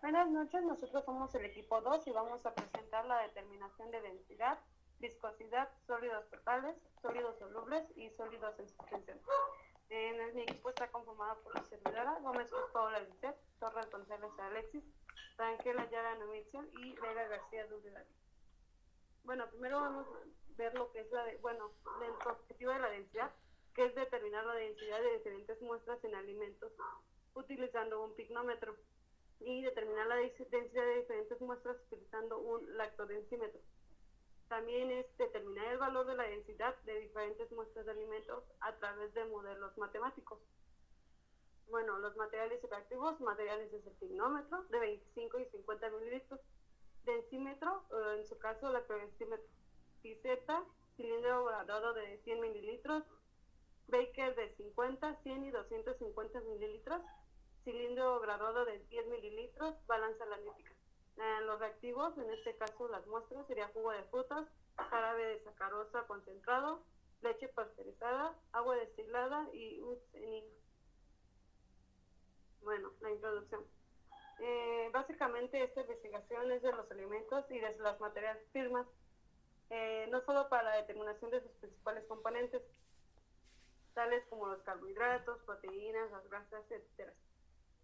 Buenas noches, nosotros somos el equipo 2 y vamos a presentar la determinación de densidad, viscosidad, sólidos totales, sólidos solubles y sólidos en suspensión. Mi equipo está conformado por la servidora Gómez Paola Lisset, Torres González Alexis, Ángela Yara Nomitzel y Vega García Dulce. Bueno, primero vamos a ver lo que es el objetivo de la densidad, que es determinar la densidad de diferentes muestras en alimentos utilizando un pignómetro y determinar la densidad de diferentes muestras utilizando un lactodensímetro. También es determinar el valor de la densidad de diferentes muestras de alimentos a través de modelos matemáticos. Bueno, los materiales reactivos, materiales es el pignómetro de 25 y 50 mililitros, densímetro, en su caso lactodensímetro, pipeta, cilindro graduado de 100 mililitros, Baker de 50, 100 y 250 mililitros, cilindro graduado de 10 mililitros, balanza analítica. Los reactivos, en este caso las muestras, sería jugo de frutas, jarabe de sacarosa concentrado, leche pasteurizada, agua destilada y uxenina. Bueno, la introducción. Básicamente esta investigación es de los alimentos y de las materias primas, no solo para la determinación de sus principales componentes, tales como los carbohidratos, proteínas, las grasas, etc.,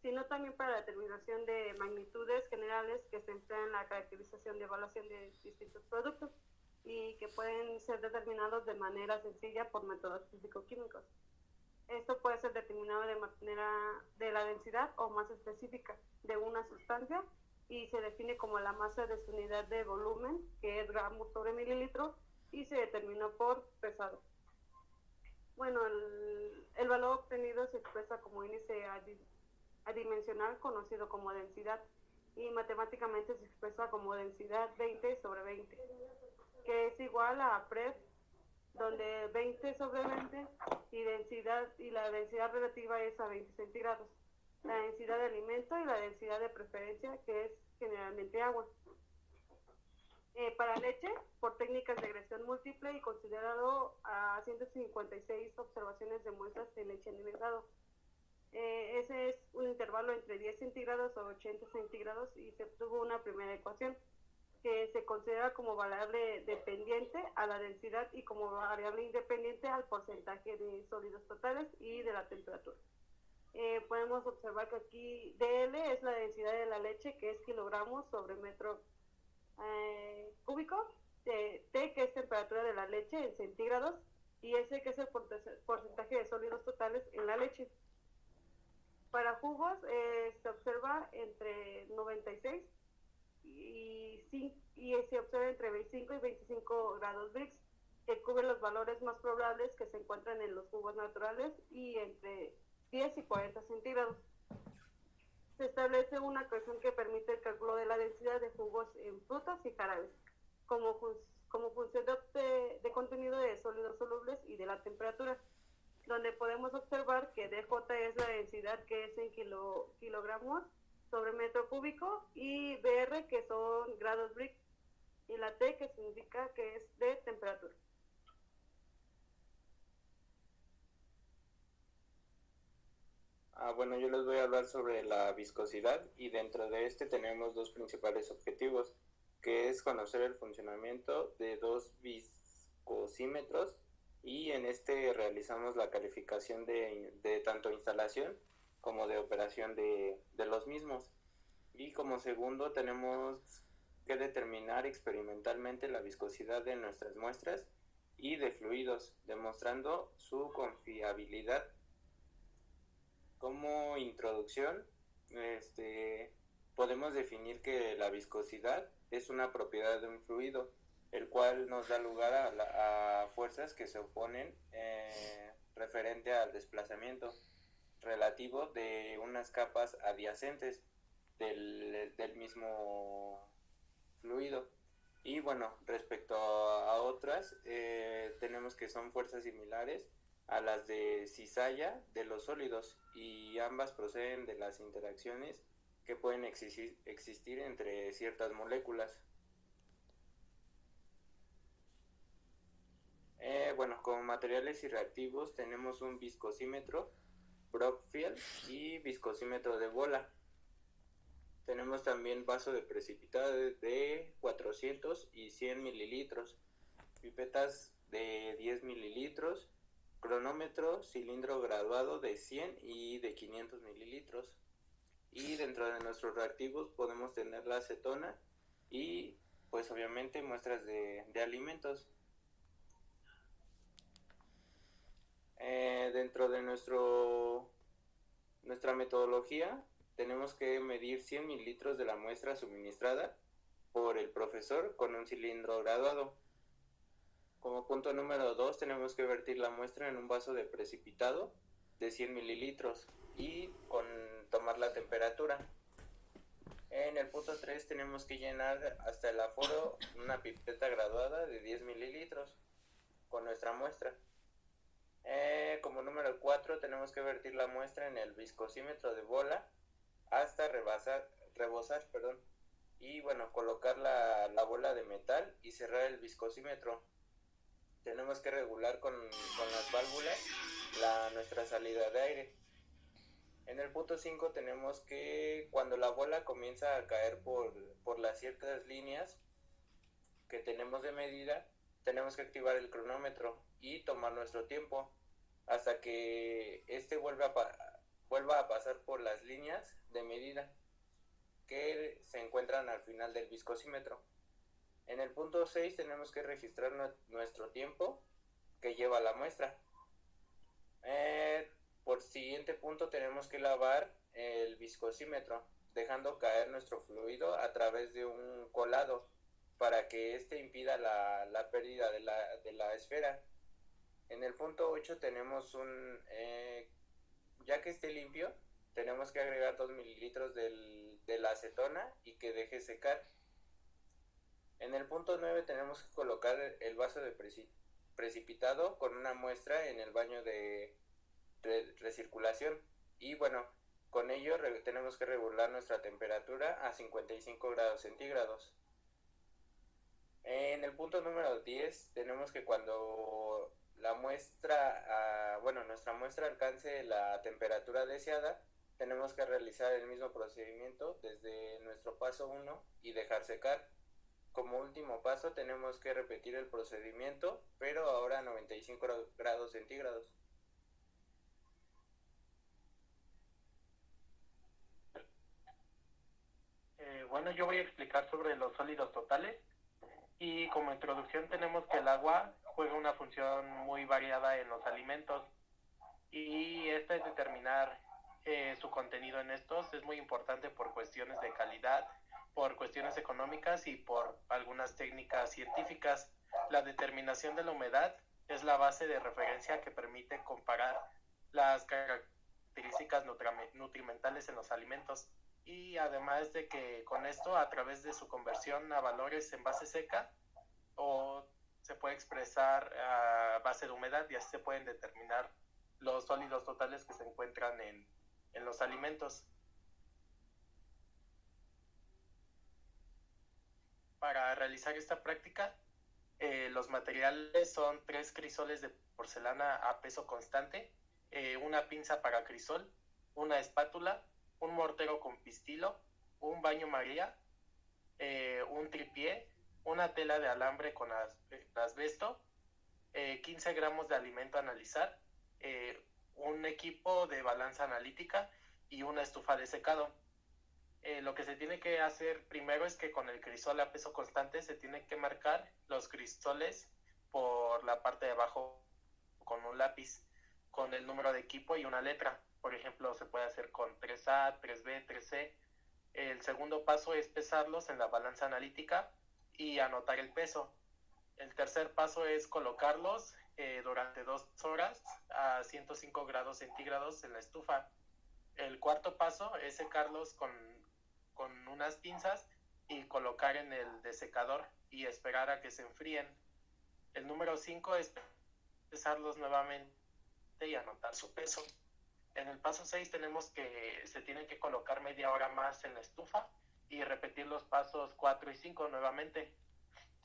sino también para la determinación de magnitudes generales que se emplean en la caracterización y evaluación de distintos productos y que pueden ser determinados de manera sencilla por métodos físico-químicos. Esto puede ser determinado de manera de la densidad o más específica de una sustancia y se define como la masa de su unidad de volumen, que es gramos sobre mililitro, y se determinó por pesado. Bueno, el valor obtenido se expresa como índice adimensional conocido como densidad y matemáticamente se expresa como densidad 20 sobre 20, que es igual a PREP, donde 20 sobre 20 y la densidad relativa es a 20 centígrados, la densidad de alimento y la densidad de preferencia, que es generalmente agua. Para leche, por técnicas de regresión múltiple y considerado a 156 observaciones de muestras de leche alimentado. Ese es un intervalo entre 10 centígrados a 80 centígrados y se obtuvo una primera ecuación que se considera como variable dependiente a la densidad y como variable independiente al porcentaje de sólidos totales y de la temperatura. Podemos observar que aquí DL es la densidad de la leche, que es kilogramos sobre metro cúbico, T, que es temperatura de la leche en centígrados, y S, que es el porcentaje de sólidos totales en la leche. Para jugos se observa entre 96 y se observa entre 25 y 25 grados Brix, que cubre los valores más probables que se encuentran en los jugos naturales y entre 10 y 40 centígrados. Se establece una ecuación que permite el cálculo de la densidad de jugos en frutas y jarabes, como función de contenido de sólidos solubles y de la temperatura, donde podemos observar que DJ es la densidad, que es en kilogramos sobre metro cúbico, y BR, que son grados Brix, y la T, que significa que es de temperatura. Bueno, yo les voy a hablar sobre la viscosidad y dentro de este tenemos dos principales objetivos, que es conocer el funcionamiento de dos viscosímetros y en este realizamos la calificación de tanto instalación como de operación de los mismos. Y como segundo tenemos que determinar experimentalmente la viscosidad de nuestras muestras y de fluidos, demostrando su confiabilidad. Como introducción, podemos definir que la viscosidad es una propiedad de un fluido, el cual nos da lugar a fuerzas que se oponen referente al desplazamiento relativo de unas capas adyacentes del mismo fluido. Y bueno, respecto a otras, tenemos que son fuerzas similares a las de cizalla de los sólidos y ambas proceden de las interacciones que pueden existir entre ciertas moléculas. Como materiales y reactivos tenemos un viscosímetro Brockfield y viscosímetro de bola. Tenemos también vaso de precipitado de 400 y 100 mililitros, pipetas de 10 mililitros, cronómetro, cilindro graduado de 100 y de 500 mililitros. Y dentro de nuestros reactivos podemos tener la acetona y pues obviamente muestras de alimentos. Dentro de nuestra metodología tenemos que medir 100 mililitros de la muestra suministrada por el profesor con un cilindro graduado. Como punto número 2 tenemos que vertir la muestra en un vaso de precipitado de 100 mililitros y tomar la temperatura. En el punto 3 tenemos que llenar hasta el aforo una pipeta graduada de 10 mililitros con nuestra muestra. Como número 4 tenemos que vertir la muestra en el viscosímetro de bola hasta rebosar, y bueno, colocar la bola de metal y cerrar el viscosímetro. Tenemos que regular con las válvulas nuestra salida de aire. En el punto 5 tenemos que cuando la bola comienza a caer por las ciertas líneas que tenemos de medida, tenemos que activar el cronómetro y tomar nuestro tiempo hasta que vuelva a pasar por las líneas de medida que se encuentran al final del viscosímetro. En el punto 6 tenemos que registrar nuestro tiempo que lleva la muestra. Por siguiente punto tenemos que lavar el viscosímetro, dejando caer nuestro fluido a través de un colado para que impida la pérdida de la esfera. En el punto 8 tenemos ya que esté limpio, tenemos que agregar 2 mililitros de la acetona y que deje secar. En el punto 9 tenemos que colocar el vaso de precipitado con una muestra en el baño de recirculación y bueno, con ello tenemos que regular nuestra temperatura a 55 grados centígrados. En el punto número 10 tenemos que cuando nuestra muestra alcance la temperatura deseada, tenemos que realizar el mismo procedimiento desde nuestro paso 1 y dejar secar. Como último paso tenemos que repetir el procedimiento, pero ahora a 95 grados centígrados. Bueno, yo voy a explicar sobre los sólidos totales y como introducción tenemos que el agua juega una función muy variada en los alimentos y esta es determinar su contenido en estos. Es muy importante por cuestiones de calidad, por cuestiones económicas y por algunas técnicas científicas. La determinación de la humedad es la base de referencia que permite comparar las características nutrimentales en los alimentos. Y además de que con esto, a través de su conversión a valores en base seca, o se puede expresar a base de humedad, y así se pueden determinar los sólidos totales que se encuentran en los alimentos. Para realizar esta práctica, los materiales son 3 crisoles de porcelana a peso constante, una pinza para crisol, una espátula, un mortero con pistilo, un baño María, un tripié, una tela de alambre con asbesto, 15 gramos de alimento a analizar, un equipo de balanza analítica y una estufa de secado. Lo que se tiene que hacer primero es que con el crisol a peso constante se tiene que marcar los crisoles por la parte de abajo con un lápiz, con el número de equipo y una letra. Por ejemplo, se puede hacer con 3A, 3B, 3C. El segundo paso es pesarlos en la balanza analítica y anotar el peso. El tercer paso es colocarlos durante 2 horas a 105 grados centígrados en la estufa. El cuarto paso es secarlos con unas pinzas y colocar en el desecador y esperar a que se enfríen. El número 5 es pesarlos nuevamente y anotar su peso. En el paso 6 tenemos que se tienen que colocar media hora más en la estufa y repetir los pasos 4 y 5 nuevamente.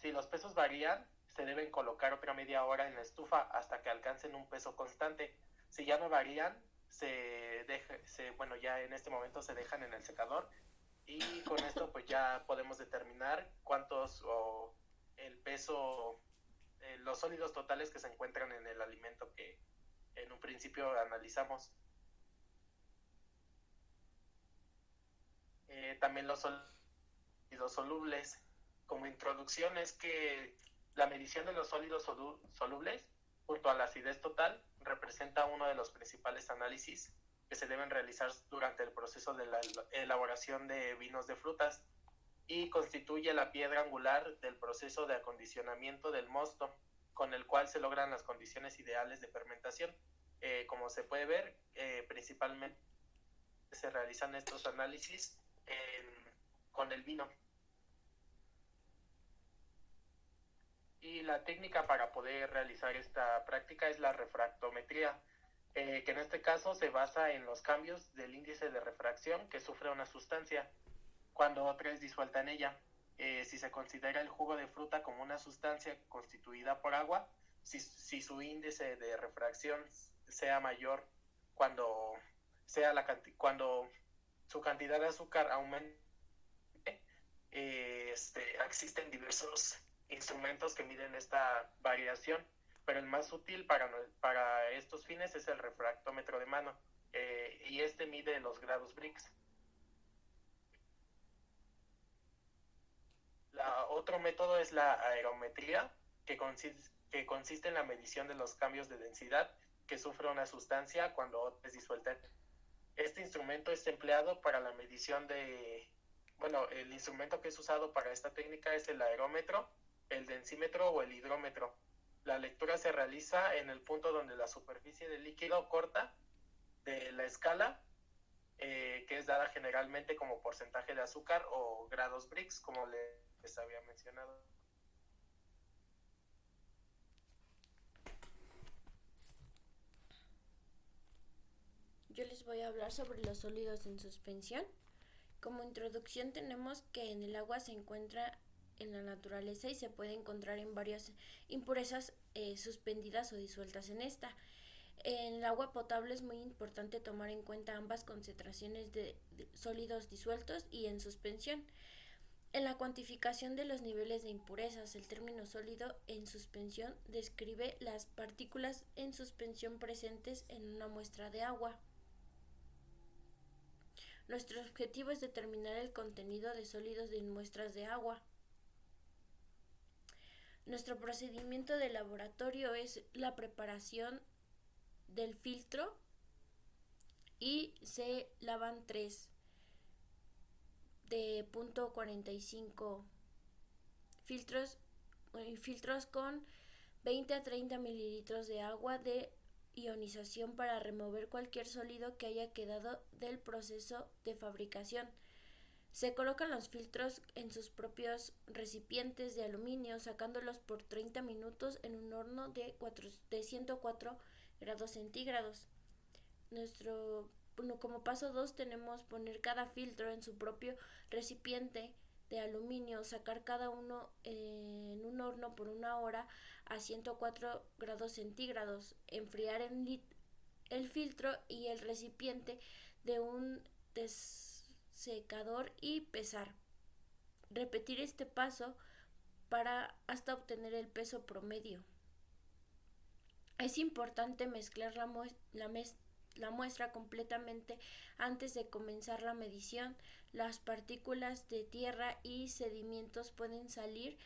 Si los pesos varían, se deben colocar otra media hora en la estufa hasta que alcancen un peso constante. Si ya no varían, ya en este momento se dejan en el secador y con esto pues ya podemos determinar cuántos o el peso, los sólidos totales que se encuentran en el alimento que en un principio analizamos. También los sólidos solubles. Como introducción es que la medición de los sólidos solubles junto a la acidez total representa uno de los principales análisis que se deben realizar durante el proceso de la elaboración de vinos de frutas y constituye la piedra angular del proceso de acondicionamiento del mosto, con el cual se logran las condiciones ideales de fermentación. Como se puede ver, principalmente se realizan estos análisis con el vino. Y la técnica para poder realizar esta práctica es la refractometría, que en este caso se basa en los cambios del índice de refracción que sufre una sustancia cuando otra es disuelta en ella. Si se considera el jugo de fruta como una sustancia constituida por agua, si su índice de refracción sea mayor cuando su cantidad de azúcar aumente, existen diversos instrumentos que miden esta variación, pero el más útil para estos fines es el refractómetro de mano, y este mide los grados Brix. Otro método es la aerometría, que consiste en la medición de los cambios de densidad que sufre una sustancia cuando es disuelta. Este instrumento es empleado para la medición el instrumento que es usado para esta técnica es el aerómetro, el densímetro o el hidrómetro. La lectura se realiza en el punto donde la superficie del líquido corta de la escala, que es dada generalmente como porcentaje de azúcar o grados Brix, como les había mencionado. Yo les voy a hablar sobre los sólidos en suspensión. Como introducción tenemos que en el agua se encuentra en la naturaleza y se puede encontrar en varias impurezas suspendidas o disueltas en esta. En el agua potable es muy importante tomar en cuenta ambas concentraciones de sólidos disueltos y en suspensión. En la cuantificación de los niveles de impurezas, el término sólido en suspensión describe las partículas en suspensión presentes en una muestra de agua. Nuestro objetivo es determinar el contenido de sólidos en muestras de agua. Nuestro procedimiento de laboratorio es la preparación del filtro y se lavan 3 de .45 filtros con 20 a 30 mililitros de agua de ionización para remover cualquier sólido que haya quedado del proceso de fabricación. Se colocan los filtros en sus propios recipientes de aluminio, sacándolos por 30 minutos en un horno de 104 grados centígrados. Como paso 2 tenemos poner cada filtro en su propio recipiente de aluminio, sacar cada uno en un horno por 1 hora a 104 grados centígrados, enfriar el filtro y el recipiente de un desecador y pesar. Repetir este paso hasta obtener el peso promedio. Es importante mezclar la muestra completamente antes de comenzar la medición. Las partículas de tierra y sedimentos pueden salir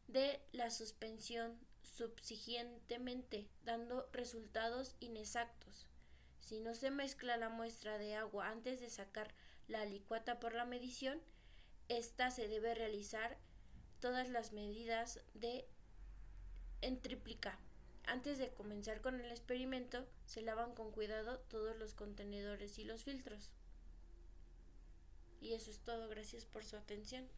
de la suspensión subsiguientemente, dando resultados inexactos. Si no se mezcla la muestra de agua antes de sacar la alicuota por la medición, esta se debe realizar todas las medidas en tríplica. Antes de comenzar con el experimento, se lavan con cuidado todos los contenedores y los filtros. Y eso es todo. Gracias por su atención.